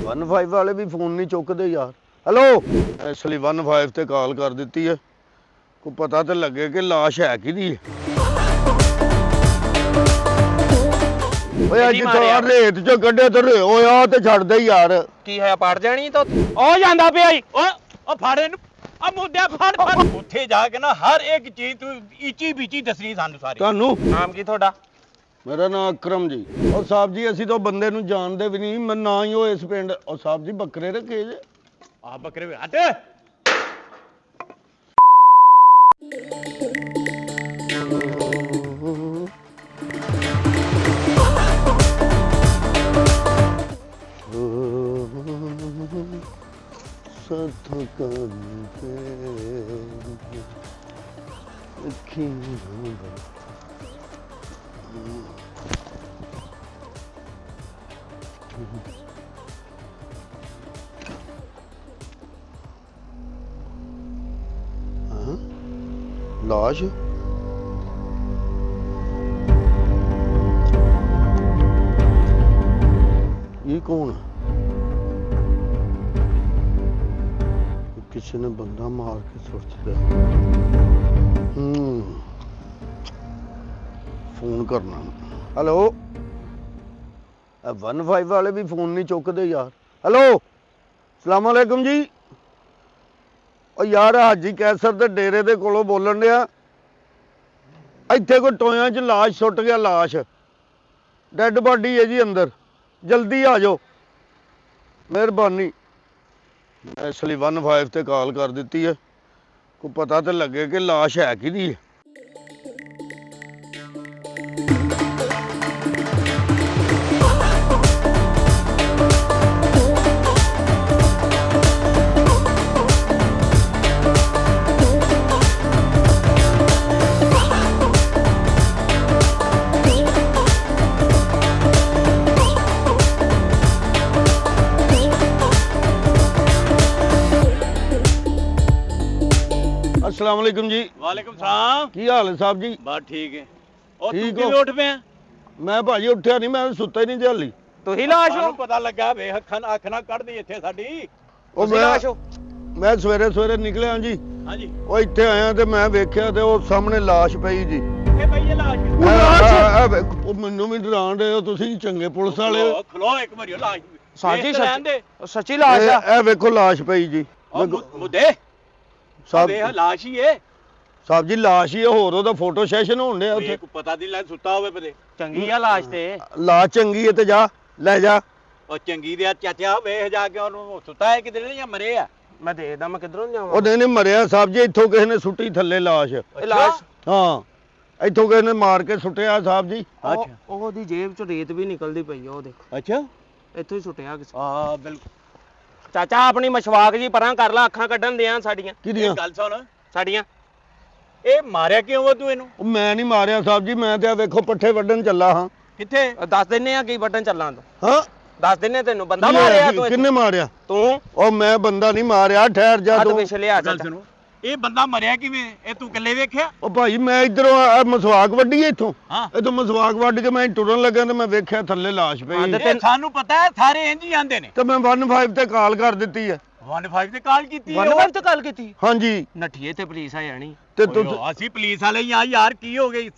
15 ਵਾਲੇ ਵੀ ਫੋਨ ਨਹੀਂ ਚੁੱਕਦੇ ਯਾਰ। ਹੈਲੋ, ਇਸ ਲਈ 15 ਤੇ ਕਾਲ ਕਰ ਦਿੱਤੀ ਹੈ, ਕੋਈ ਪਤਾ ਤੇ ਲੱਗੇ ਕਿ ਲਾਸ਼ ਹੈ ਕਿਹਦੀ ਹੈ। ਓਏ ਅੱਜ ਤਾਂ ਰੇਤ ਚੋਂ ਕੱਢੇ ਤੇ ਹੋਇਆ ਤੇ ਛੱਡ ਦੇ ਯਾਰ। ਕੀ ਹੋਇਆ, ਪਾੜ ਜਾਣੀ ਤਾਂ ਉਹ ਜਾਂਦਾ ਪਿਆ ਈ। ਉਹ ਫੜ ਇਹਨੂੰ, ਆ ਮੁੱਦਿਆ ਫੜ ਉੱਥੇ ਜਾ ਕੇ ਨਾ ਹਰ ਇੱਕ ਚੀਜ਼ ਤੂੰ ਇੱਚੀ ਬੀਚੀ ਦੱਸਣੀ ਸਾਨੂੰ ਸਾਰੀ। ਤੁਹਾਨੂੰ ਨਾਮ ਕੀ ਤੁਹਾਡਾ? ਮੇਰਾ ਨਾਮ ਅਕਰਮ ਜੀ। ਉਹ ਸਾਹਿਬ ਜੀ ਅਸੀਂ ਤਾਂ ਬੰਦੇ ਨੂੰ ਜਾਣਦੇ ਵੀ ਨਹੀਂ, ਮੈਂ ਨਾ ਹੀ ਉਹ ਇਸ ਪਿੰਡ। ਉਹ ਸਾਹਿਬ ਜੀ ਬੱਕਰੇ ਰੱਖੇ ਜੇ। ਆ ਬੱਕਰੇ ਵੇ ਹਟ। ਲਾਸ਼ ਇਹ ਕੌਣ ਹੈ? ਕਿਸੇ ਨੇ ਬੰਦਾ ਮਾਰ ਕੇ ਸੁੱਟ ਦਿੱਤਾ। ਫੋਨ ਕਰਨਾ। ਹੈਲੋ, 15 ਵਾਲੇ ਵੀ ਫੋਨ ਨਹੀਂ ਚੁੱਕਦੇ ਯਾਰ। ਹੈਲੋ, ਸਲਾਮ ਅਲੈਕੁਮ ਜੀ। ਉਹ ਯਾਰ ਹਾਜੀ ਕੈਸਰ ਦੇ ਡੇਰੇ ਦੇ ਕੋਲੋਂ ਬੋਲਣ ਡਿਆ। ਇੱਥੇ ਕੋਈ ਟੋਇਆਂ 'ਚ ਲਾਸ਼ ਸੁੱਟ ਗਿਆ, ਲਾਸ਼ ਡੈੱਡ ਬਾਡੀ ਹੈ ਜੀ ਅੰਦਰ, ਜਲਦੀ ਆ ਜਾਓ ਮਿਹਰਬਾਨੀ। ਇਸ ਲਈ 15 ਤੇ ਕਾਲ ਕਰ ਦਿੱਤੀ ਹੈ, ਕੋਈ ਪਤਾ ਤੇ ਲੱਗੇ ਕਿ ਲਾਸ਼ ਹੈ ਕਿਹਦੀ ਹੈ। अस्सलाम वालेकुम जी। ਵਾਲੇਕੁਮ ਸਲਾਮ। ਕੀ ਹਾਲ ਹੈ ਸਾਹਿਬ ਜੀ? ਬਸ ਠੀਕ ਹੈ। ਉਹ ਤੂੰ ਠੀਕ ਕਿਵੇਂ ਹੋ? ਉੱਠ ਪਿਆ? ਮੈਂ ਭਾਜੀ ਉੱਠਿਆ ਨਹੀਂ, ਮੈਂ ਸੁੱਤਾ ਹੀ ਨਹੀਂ ਝਾਲੀ। ਤੁਸੀਂ ਲਾਸ਼ ਹੋ? ਪਤਾ ਲੱਗਾ ਵੇ ਅੱਖ ਨਾ ਕੱਢਦੀ ਇੱਥੇ ਸਾਡੀ। ਉਹ ਮੈਂ ਸਵੇਰੇ ਸਵੇਰੇ ਨਿਕਲਿਆ ਜੀ। ਹਾਂਜੀ। ਉਹ ਇੱਥੇ ਆਇਆ ਤੇ ਮੈਂ ਵੇਖਿਆ ਤੇ ਉਹ ਸਾਹਮਣੇ ਲਾਸ਼ ਪਈ ਜੀ। ਇਹ ਪਈ ਹੈ ਲਾਸ਼। ਉਹ ਮੈਨੂੰ ਵੀ ਡਰਾਣ ਰਹੇ ਹੋ ਤੁਸੀਂ, ਚੰਗੇ ਪੁਲਿਸ ਵਾਲੇ। ਖਲੋ ਇੱਕ ਵਾਰੀ ਲਾਸ਼ ਸਾਜੀ ਸੱਚੀ ਲਾਸ਼ ਆ। ਇਹ ਵੇਖੋ ਲਾਸ਼ ਪਈ ਜੀ। ਮੁੱਦੇ ਸਾਹਿਬ ਵੇਖ ਲਾਸ਼ ਹੀ ਏ। ਸਾਹਿਬ ਜੀ ਲਾਸ਼ ਹੀ ਹੈ, ਹੋਰ ਉਹਦਾ ਫੋਟੋ ਸੈਸ਼ਨ ਹੋਣ ਡਿਆ ਉੱਥੇ। ਪਤਾ ਨਹੀਂ ਲੱਗ ਸੁੱਤਾ ਹੋਵੇ ਪਤੇ। ਚੰਗੀ ਆ ਲਾਸ਼ ਤੇ। ਲਾਸ਼ ਚੰਗੀ ਹੈ ਤੇ ਜਾ ਲੈ ਜਾ। ਉਹ ਚੰਗੀ ਦੇ ਚਾਚਾ ਵੇਖ ਜਾ ਕੇ ਉਹਨੂੰ, ਸੁੱਤਾ ਹੈ ਕਿਧਰੇ ਜਾਂ ਮਰੇ ਆ? ਮੈਂ ਦੇਖਦਾ ਮੈਂ ਕਿਧਰੋਂ ਜਾਵਾਂ। ਉਹ ਨਹੀਂ ਮਰਿਆ ਸਾਹਿਬ ਜੀ, ਇੱਥੋਂ ਕਿਸੇ ਨੇ ਸੁੱਟੀ ਥੱਲੇ ਲਾਸ਼। ਇਹ ਲਾਸ਼ ਹਾਂ, ਇੱਥੋਂ ਕਿਸੇ ਨੇ ਮਾਰ ਕੇ ਸੁੱਟਿਆ ਸਾਹਿਬ ਜੀ। ਅੱਛਾ, ਉਹਦੀ ਜੇਬ ਚੋਂ ਰੇਤ ਵੀ ਨਿਕਲਦੀ ਪਈ ਆ, ਉਹ ਦੇਖ। ਅੱਛਾ, ਇੱਥੋਂ ਹੀ ਸੁੱਟਿਆ ਕਿਸੇ। ਹਾਂ ਬਿਲਕੁਲ। ਚਾਚਾ ਆਪਣੀ ਮਸ਼ਵਾਕ ਜੀ ਪਰਾਂ ਕਰ ਲੈ, ਅੱਖਾਂ ਕੱਢਣ ਦਿਆਂ ਸਾਡੀਆਂ। ਕਿਹਦੀਆਂ? ਗੱਲ ਸੁਣ, ਸਾਡੀਆਂ। ਇਹ ਮਾਰਿਆ ਕਿਉਂ ਵਾ ਤੂੰ ਇਹਨੂੰ? ਉਹ ਮੈਂ ਨਹੀਂ ਮਾਰਿਆ ਸਾਹਿਬ ਜੀ, ਮੈਂ ਤੇ ਆ ਵੇਖੋ ਪੱਠੇ ਵੱਢਣ ਚੱਲਾ ਹਾਂ। ਕਿੱਥੇ? ਦੱਸ ਦਿੰਨੇ ਆ ਕੀ ਵੱਢਣ ਚੱਲਾਂ ਤੂੰ। ਹਾਂ, ਦੱਸ ਦਿੰਨੇ ਤੈਨੂੰ। ਬੰਦਾ ਮਾਰਿਆ ਤੂੰ? ਕਿੰਨੇ ਮਾਰਿਆ? ਤੂੰ। ਉਹ ਮੈਂ ਬੰਦਾ ਨਹੀਂ ਮਾਰਿਆ, ਠਹਿਰ ਜਾ ਤੂੰ ਤੂੰ। ਪਿੱਛੇ ਲਿਆ ਗੱਲ ਚਾਚਾ। ਸੁਣੋ, ਇਹ ਬੰਦਾ ਮਰਿਆ ਕਿਵੇਂ? ਇਹ ਤੂੰ ਇਕੱਲੇ ਵੇਖਿਆ? ਉਹ ਭਾਈ ਮੈਂ ਇਧਰੋਂ ਮਸਵਾਕ ਵੱਢੀ ਇੱਥੋਂ। ਹਾਂ। ਇਥੋਂ ਮਸਵਾਕ ਵੱਢ ਕੇ ਮੈਂ ਟੁਰਨ ਲੱਗਾ ਤੇ ਮੈਂ ਵੇਖਿਆ ਥੱਲੇ ਲਾਸ਼ ਪਈ। ਇਹ ਸਾਨੂੰ ਪਤਾ ਹੈ, ਸਾਰੇ ਇੰਜ ਹੀ ਆਂਦੇ ਨੇ। ਤੇ ਮੈਂ 15 ਤੇ ਕਾਲ ਕਰ ਦਿੱਤੀ ਹੈ। 15 ਤੇ ਕਾਲ ਕੀਤੀ ਹੈ। 15 ਤੇ ਗੱਲ ਕੀਤੀ? ਹਾਂਜੀ। ਨੱਠੀਏ ਤੇ ਪੁਲਿਸ ਆ ਜਾਣੀ। ਤੇ ਤੂੰ ਅਸੀਂ ਪੁਲਿਸ ਵਾਲੇ ਹੀ ਆ ਯਾਰ, ਕੀ ਹੋ ਗਈ?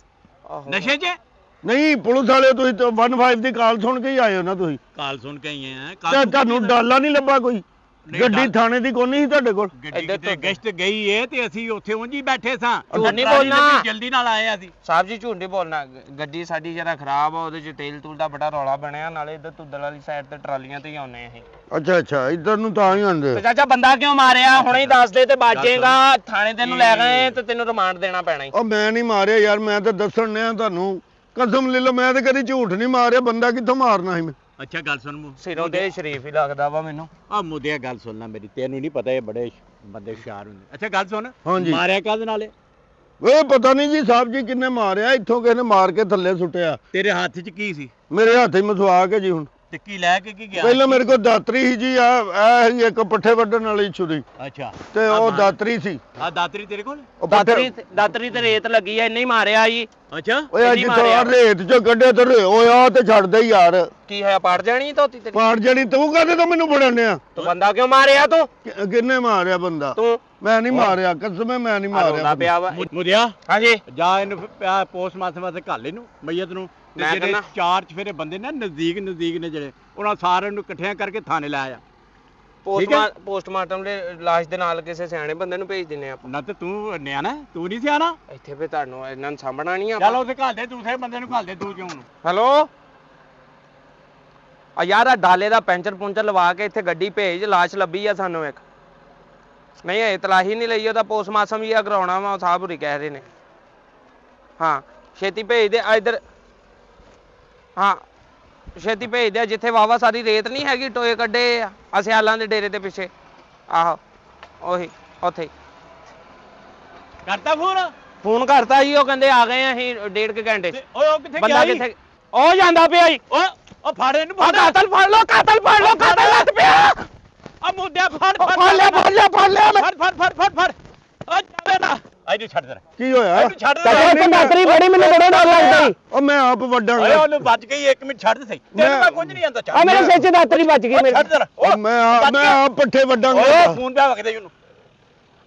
ਨਸ਼ੇ 'ਚ? ਨਹੀਂ, ਪੁਲਿਸ ਵਾਲੇ ਤੁਸੀਂ 15 ਦੀ ਕਾਲ ਸੁਣ ਕੇ ਹੀ ਆਏ ਹੋ ਨਾ ਤੁਸੀਂ? ਕਾਲ ਸੁਣ ਕੇ ਆਏ ਆ। ਤੇ ਤੁਹਾਨੂੰ ਡਾਲਾ ਨਹੀਂ ਲੱਭਾ ਕੋਈ? ਗੱਡੀ ਥਾਣੇ ਦੀ ਕੋਈ ਨਹੀਂ ਸੀ ਤੁਹਾਡੇ ਕੋਲ? ਗੱਡੀ ਤੇ ਗਸ਼ਤ ਗਈ ਏ ਤੇ ਅਸੀਂ ਉੱਥੇ ਉਂਝ ਹੀ ਬੈਠੇ ਸਾਂ। ਝੂਠ ਨਹੀਂ ਬੋਲਣਾ। ਜਲਦੀ ਨਾਲ ਆਏ ਅਸੀਂ। ਸਾਹਿਬ ਜੀ ਝੂਠ ਨਹੀਂ ਬੋਲਣਾ। ਗੱਡੀ ਸਾਡੀ ਜਰਾ ਖਰਾਬ ਆ, ਉਹਦੇ 'ਚ ਤੇਲ ਤੂਲ ਦਾ ਬੜਾ ਰੌਲਾ ਬਣਿਆ, ਨਾਲੇ ਇੱਧਰ ਤੁੱਦਲ ਵਾਲੀ ਸਾਈਡ ਤੇ ਟਰਾਲੀਆਂ ਤੇ ਹੀ ਆਉਨੇ ਅਸੀਂ। ਅੱਛਾ ਅੱਛਾ, ਇੱਧਰ ਨੂੰ ਤਾਂ ਹੀ ਆਉਂਦੇ। ਤੇ ਚਾਚਾ ਬੰਦਾ ਕਿਉਂ ਮਾਰਿਆ? ਹੁਣੇ ਹੀ ਦੱਸ ਦੇ ਤੇ ਬਾਜੇਗਾ। ਥਾਣੇ ਤੈਨੂੰ ਲੈ ਗਏ ਤੇ ਤੈਨੂੰ ਰਿਮਾਂਡ ਦੇਣਾ ਪੈਣਾ ਹੀ। ਉਹ ਮੈਂ ਨਹੀਂ ਮਾਰਿਆ ਯਾਰ, ਮੈਂ ਤਾਂ ਦੱਸਣ ਡਿਆ ਤੁਹਾਨੂੰ, ਕਸਮ ਲੈ ਲਓ ਮੈਂ ਤਾਂ ਕਦੀ ਝੂਠ ਨਹੀਂ ਮਾਰਿਆ। ਬੰਦਾ ਕਿੱਥੋਂ ਮਾਰਨਾ ਸੀ ਮੈਂ? ਅੱਛਾ ਗੱਲ ਸੁਣ, ਸਿਰੋਂ ਤੇ ਸ਼ਰੀਫ ਹੀ ਲੱਗਦਾ ਵਾ ਮੈਨੂੰ। ਆ ਮੁੱਦਿਆ ਗੱਲ ਸੁਣਨਾ ਮੇਰੀ, ਤੈਨੂੰ ਨਹੀਂ ਪਤਾ ਇਹ ਬੜੇ ਬੰਦੇ ਹੁਸ਼ਿਆਰ ਹੁੰਦੇ। ਅੱਛਾ ਗੱਲ ਸੁਣ, ਹਾਂਜੀ। ਮਾਰਿਆ ਕਾਹਦੇ ਨਾਲੇ? ਓਏ ਪਤਾ ਨਹੀਂ ਜੀ ਸਾਹਿਬ ਜੀ ਕਿੰਨੇ ਮਾਰਿਆ, ਇੱਥੋਂ ਕਿਸੇ ਨੇ ਮਾਰ ਕੇ ਥੱਲੇ ਸੁੱਟਿਆ। ਤੇਰੇ ਹੱਥ 'ਚ ਕੀ ਸੀ? ਮੇਰੇ ਹੱਥ 'ਚ ਮਸਵਾਕ ਹੈ ਜੀ। ਹੁਣ ਤੇ ਕੀ ਲੈ ਕੇ ਕੀ ਗਿਆ ਪਹਿਲਾਂ ਮੇਰੇ ਕੋਲ ਦਾਤਰੀ ਸੀ ਜੀ, ਆ ਇੱਕ ਪੱਠੇ ਵੱਢਣ ਵਾਲੀ ਛੁਰੀ, ਅੱਛਾ ਤੇ ਉਹ ਦਾਤਰੀ ਸੀ। ਆ ਦਾਤਰੀ ਤੇਰੇ ਕੋਲ ਉਹ ਪੱਠੇ ਦਾਤਰੀ ਤੇ ਰੇਤ ਲੱਗੀ ਐ, ਇੰਨੇ ਹੀ ਮਾਰਿਆ ਜੀ। ਅੱਛਾ ਓਏ ਅੱਜ ਤੋਂ ਰੇਤ ਚੋਂ ਕੱਢਿਆ ਤੇ ਓਏ ਤੇ ਛੱਡ ਦੇ ਯਾਰ। ਕੀ ਹੋਇਆ, ਪਾੜ ਜਾਣੀ ਧੋਤੀ ਤੇਰੀ? ਪਾੜ ਜਣੀ ਤੂੰ ਕਾਹਦੇ ਤੋਂ ਮੈਨੂੰ ਫੜਾਨਿਆ? ਤੂੰ ਬੰਦਾ ਕਿਉਂ ਮਾਰਿਆ ਤੂੰ? ਕਿੰਨੇ ਮਾਰਿਆ ਬੰਦਾ? ਤੂੰ। ਮੈਂ ਨਹੀਂ ਮਾਰਿਆ, ਕਸਮ ਮੈਂ ਨਹੀਂ ਮਾਰਿਆ। ਪਿਆ ਵਾ। ਮੁੰਡਿਆ ਹਾਂਜੀ ਜਾ ਇਹਨੂੰ ਪੋਸਟਮਾਰਟਮ ਵਾਸਤੇ ਘੱਲ ਇਹਨੂੰ ਮਈਤ ਨੂੰ, ਤੇ ਮੈਂ ਜਿਹੜੇ ਕਹਿੰਦਾ- ਚਾਰ ਚਫੇਰੇ ਬੰਦੇ ਨੇ ਨਜ਼ਦੀਕ ਨੇ ਜਿਹੜੇ, ਉਹਨਾਂ ਸਾਰਿਆਂ ਨੂੰ ਇਕੱਠਿਆਂ ਕਰਕੇ ਥਾਣੇ ਲੈ ਆ। ਪੋਸਟਮਾਰਟਮ ਦੇ ਲਾਸ਼ ਦੇ ਨਾਲ ਕਿਸੇ ਸਿਆਣੇ ਬੰਦੇ ਨੂੰ ਭੇਜ ਦਿੰਨੇ ਆਪਾਂ। ਨਾ ਤੇ ਤੂੰ ਨਿਆਣਾ, ਤੂੰ ਨਹੀਂ ਸਿਆਣਾ। ਇੱਥੇ ਫੇ ਤੁਹਾਨੂੰ ਇਹਨਾਂ ਨੂੰ ਸਾਂਭਣਾ ਨਹੀਂ ਚੱਲ ਉਹਦੇ ਘੱਲ ਦੇ, ਦੂਸਰੇ ਬੰਦੇ ਨੂੰ ਘੱਲ ਦੇ ਤੂੰ ਕਿਉਂ ਨੂੰ। ਹੈਲੋ ਆ ਯਾਰ, ਆ ਡਾਲੇ ਦਾ ਪੈਂਚਰ ਪੁੰਚਰ ਲਵਾ ਕੇ ਇੱਥੇ ਗੱਡੀ ਭੇਜ, ਲਾਸ਼ ਲੱਭੀ ਆ ਸਾਨੂੰ ਇੱਕ। ਨਹੀਂ ਇਹ ਤਲਾਹੀ ਨਹੀਂ ਲਈ, ਉਹਦਾ ਪੋਸਟਮਾਰਟਮ ਹੀ ਆ ਕਰਾਉਣਾ ਵਾ, ਸਾਹਿਬ ਹੋਰੀ ਕਹਿ ਰਹੇ ਨੇ। ਹਾਂ ਛੇਤੀ ਭੇਜ ਦੇ ਇੱਧਰ। ਹਾਂ ਛੇਤੀ ਭੇਜ ਦੇ, ਜਿੱਥੇ ਵਾਵਾ ਸਾਰੀ ਰੇਤ ਨਹੀਂ ਹੈਗੀ, ਟੋਏ ਕੱਢੇ ਆ ਸਿਆਲਾਂ ਦੇ ਡੇਰੇ ਦੇ ਪਿੱਛੇ। ਆਹੋ ਉਹੀ ਉੱਥੇ ਕਰਤਾ ਫੋਨ ਕਰਤਾ ਜੀ, ਉਹ ਕਹਿੰਦੇ ਆ ਗਏ ਅਸੀਂ 1.5 ਘੰਟੇ ਚ। ਓਏ ਉਹ ਕਿੱਥੇ ਬੰਦਾ ਗਿਆ ਕਿੱਥੇ? ਉਹ ਜਾਂਦਾ ਪਿਆ ਜੀ। ਓਏ ਉਹ ਫੜ ਇਹਨੂੰ, ਉਹ ਕਾਤਲ ਫੜ ਲੋ, ਕਾਤਲ ਫੜ ਲੋ, ਕਾਤਲ ਲੱਤ ਪਿਆ। ਆ ਮੁੰਡਿਆ ਫੜ ਫੜ ਲਿਆ ਮੈਂ। ਫੜ ਓ ਚੱਲੇ ਨਾ ਇਹਨੂੰ ਛੱਡ ਦੇ, ਕੀ ਹੋਇਆ? ਇਹਨੂੰ ਛੱਡ ਚਾਚਾ ਦੇ। ਇੱਕ ਦਾਤਰੀ ਫੜੀ, ਮੈਨੂੰ ਬੜਾ ਡਰ ਲੱਗਦਾ ਜੀ। ਉਹ ਮੈਂ ਆਪ ਓਏ ਵੱਡਾਂਗਾ। ਉਹਨੂੰ ਬਚ ਗਈ, 1 ਮਿੰਟ ਛੱਡ ਦੇ ਸਹੀ, ਤੈਨੂੰ ਮੈਂ ਕੁਝ ਨਹੀਂ ਆਂਦਾ। ਆ ਮੇਰੇ ਸਿਰ 'ਚ ਦਾਤਰੀ ਵੱਜ ਗਈ ਮੇਰੇ। ਛੱਡ ਦੇ ਉਹ ਮੈਂ ਆਪ ਪੱਠੇ ਵੱਡਾਂਗਾ। ਓਏ ਫੋਨ ਪਿਆ ਵਗਦੇ ਉਹਨੂੰ।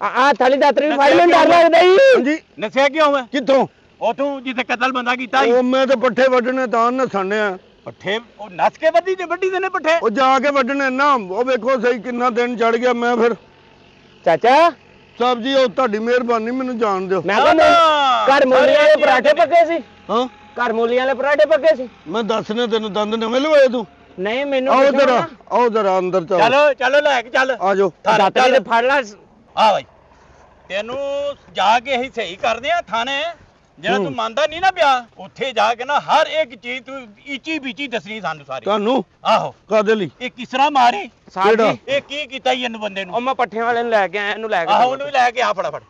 ਆ ਥਾਲੀ ਦਾਤਰੀ ਵੀ ਫੜ, ਮੈਨੂੰ ਡਰ ਲੱਗਦਾ ਜੀ। ਹਾਂਜੀ ਨਸਿਆ ਕਿਉਂ ਹੈ? ਕਿੱਥੋਂ? ਉਹ ਤੂੰ ਜਿੱਥੇ ਕਤਲ ਬੰਦਾ ਕੀਤਾ ਸੀ ਉਹ ਮੈਂ ਤੇ ਪੱਠੇ ਵੱਢਣੇ ਤਾਂ ਨਸਾਣਿਆ। ਪੱਠੇ ਉਹ ਨਸ ਕੇ ਵੱਢੀ ਦੇ ਨੇ ਪੱਠੇ। ਉਹ ਜਾ ਕੇ ਵੱਢਣੇ ਨਾ, ਉਹ ਵੇਖੋ ਸਹੀ ਕਿੰਨਾ ਦਿਨ ਚੜ ਗਿਆ। ਮੈਂ ਫਿਰ ਚਾਚਾ ਸਾਹਿਬ ਜੀ ਉਹ ਤੁਹਾਡੀ ਮਿਹਰਬਾਨੀ, ਮੈਨੂੰ ਜਾਣ ਦਿਓ। ਮੈਂ ਕਹਿੰਦਾ ਘਰ ਮੂਲੀਆਂ ਦੇ ਪਰਾਠੇ ਪੱਕੇ ਸੀ। ਹਾਂ ਘਰ ਮੂਲੀਆਂ ਦੇ ਪਰਾਠੇ ਪੱਕੇ ਸੀ। ਮੈਂ ਦੱਸਨੇ ਤੈਨੂੰ, ਦੰਦ ਨਵੇਂ ਲਵਾਏ ਤੂੰ? ਨਹੀਂ ਮੈਨੂੰ ਆਓ ਜਰਾ, ਆਓ ਜਰਾ ਅੰਦਰ ਚਲੋ ਲੈ ਕੇ ਚੱਲ। ਆ ਜਾਓ। ਦਾਤਰੀ ਤੇ ਫੜ ਲੈ। ਆ ਬਾਈ ਤੈਨੂੰ ਜਾ ਕੇ ਅਸੀਂ ਸਹੀ ਕਰਦੇ ਆ ਥਾਣੇ। ਜਿਹੜਾ ਤੂੰ ਮੰਨਦਾ ਨਹੀਂ ਨਾ ਪਿਆ, ਉੱਥੇ ਜਾ ਕੇ ਨਾ ਹਰ ਇੱਕ ਚੀਜ਼ ਤੂੰ ਇੱਚੀ ਬੀਚੀ ਦੱਸਣੀ ਸਾਨੂੰ ਸਾਰੀ। ਤੁਹਾਨੂੰ ਆਹੋ ਕਾਦੇ ਲਈ? ਇਹ ਕਿਸ ਤਰ੍ਹਾਂ ਮਾਰੀ, ਕਿਹੜਾ? ਇਹ ਕੀ ਕੀਤਾ ਈ ਇਹਨੂੰ ਬੰਦੇ ਨੂੰ। ਉਹ ਮੈਂ ਪੱਠਿਆਂ ਵਾਲੇ ਨੂੰ ਲੈ ਕੇ ਆਇਆ, ਇਹਨੂੰ ਲੈ ਕੇ ਆਹੋ ਉਹਨੂੰ ਵੀ ਲੈ ਕੇ ਆ ਫਟਾਫਟ,